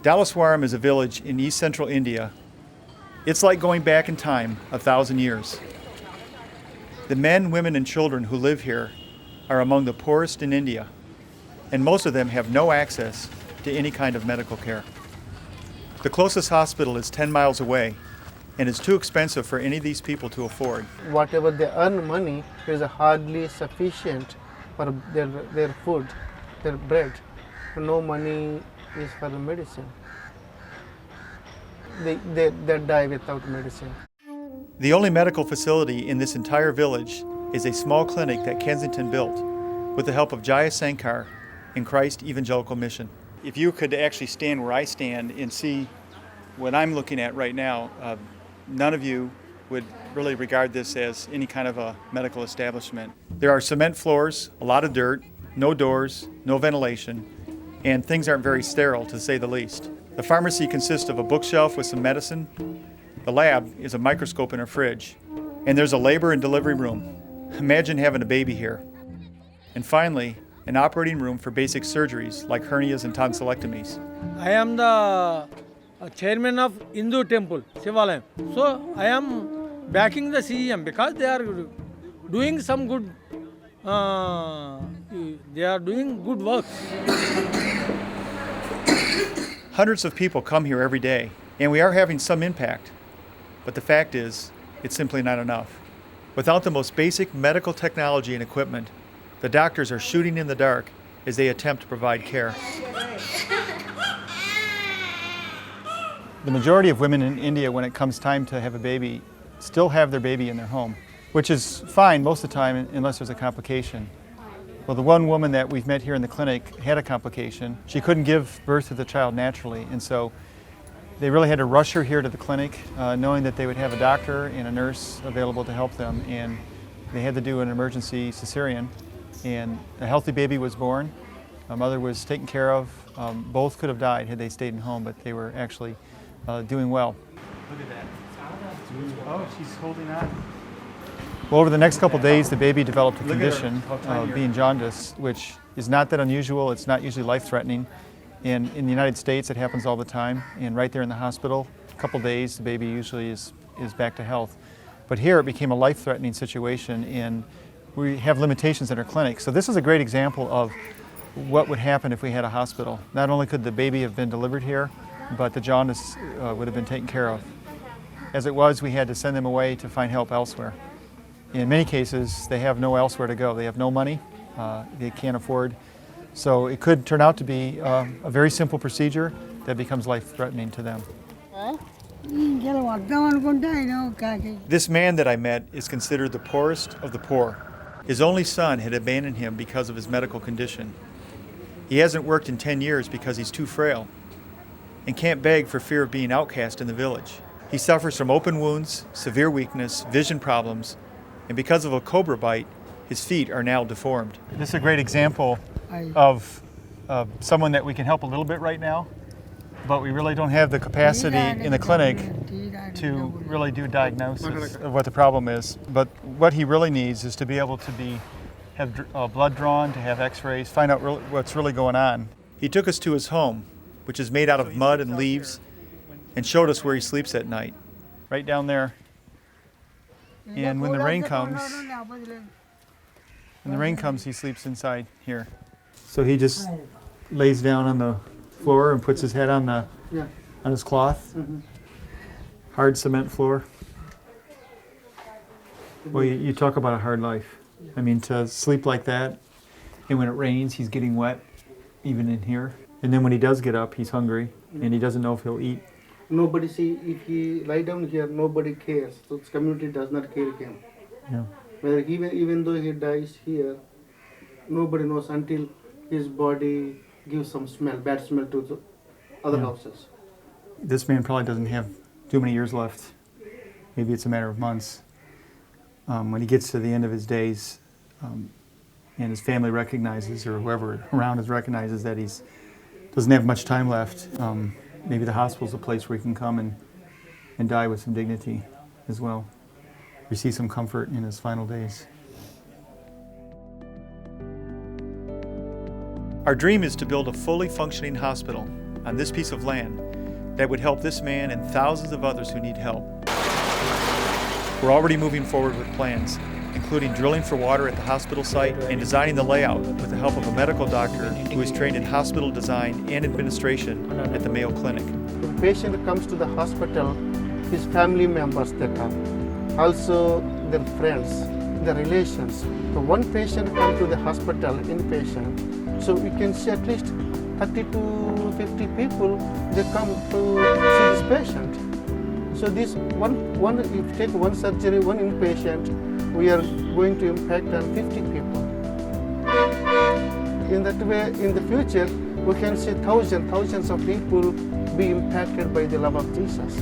Dalaswaram is a village in east central India. It's like going back in time 1,000 years. The men, women, and children who live here are among the poorest in India, and most of them have no access to any kind of medical care. The closest hospital is 10 miles away and is too expensive for any of these people to afford. Whatever they earn money is hardly sufficient for their food, their bread. No money is for the medicine. They die without medicine. The only medical facility in this entire village is a small clinic that Kensington built with the help of Jaya Sankar in Christ Evangelical Mission. If you could actually stand where I stand and see what I'm looking at right now, none of you would really regard this as any kind of a medical establishment. There are cement floors, a lot of dirt, no doors, no ventilation, and things aren't very sterile, to say the least. The pharmacy consists of a bookshelf with some medicine. The lab is a microscope and a fridge. And there's a labor and delivery room. Imagine having a baby here. And finally, an operating room for basic surgeries like hernias and tonsillectomies. I am the chairman of Hindu temple, Shivalayam. So I am backing the CEM because they are doing some good, they are doing good work. Hundreds of people come here every day, and we are having some impact. But the fact is, it's simply not enough. Without the most basic medical technology and equipment, the doctors are shooting in the dark as they attempt to provide care. The majority of women in India, when it comes time to have a baby, still have their baby in their home, which is fine most of the time unless there's a complication. Well, the one woman that we've met here in the clinic had a complication. She couldn't give birth to the child naturally, and so they really had to rush her here to the clinic, knowing that they would have a doctor and a nurse available to help them, and they had to do an emergency cesarean, and a healthy baby was born. A mother was taken care of. Both could have died had they stayed in home, but they were actually doing well. Look at that. Oh, she's holding on. Well, over the next couple days, the baby developed a condition, being jaundice, which is not that unusual. It's not usually life-threatening. And in the United States, it happens all the time. And right there in the hospital, a couple days, the baby usually is back to health. But here, it became a life-threatening situation, and we have limitations in our clinic. So this is a great example of what would happen if we had a hospital. Not only could the baby have been delivered here, but the jaundice would have been taken care of. As it was, we had to send them away to find help elsewhere. In many cases, they have no elsewhere to go. They have no money, they can't afford. So it could turn out to be a very simple procedure that becomes life-threatening to them. This man that I met is considered the poorest of the poor. His only son had abandoned him because of his medical condition. He hasn't worked in 10 years because he's too frail and can't beg for fear of being outcast in the village. He suffers from open wounds, severe weakness, vision problems, and because of a cobra bite, his feet are now deformed. This is a great example of someone that we can help a little bit right now, but we really don't have the capacity in the clinic to really do diagnosis of what the problem is. But what he really needs is to be able to have blood drawn, to have x-rays, find out what's really going on. He took us to his home, which is made out of mud and leaves, and showed us where he sleeps at night, right down there. And when the rain comes, he sleeps inside here. So he just lays down on the floor and puts his head on his cloth. Hard cement floor. Well, you talk about a hard life. I mean, to sleep like that, and when it rains, he's getting wet, even in here. And then when he does get up, he's hungry, and he doesn't know if he'll eat. Nobody see, if he lie down here, nobody cares. So the community does not care him. Yeah. Whether even though he dies here, nobody knows until his body gives some smell, bad smell to the other houses. This man probably doesn't have too many years left. Maybe it's a matter of months. When he gets to the end of his days, and his family recognizes, or whoever around us recognizes that he doesn't have much time left, maybe the hospital's a place where he can come and die with some dignity as well. Receive some comfort in his final days. Our dream is to build a fully functioning hospital on this piece of land that would help this man and thousands of others who need help. We're already moving forward with plans, including drilling for water at the hospital site and designing the layout with the help of a medical doctor who is trained in hospital design and administration at the Mayo Clinic. When the patient comes to the hospital, his family members they come, also their friends, their relations. So one patient comes to the hospital, inpatient, so we can see at least 30 to 50 people, they come to see this patient. So this one if you take one surgery, one inpatient, we are going to impact on 50 people. In that way, in the future, we can see thousands of people be impacted by the love of Jesus.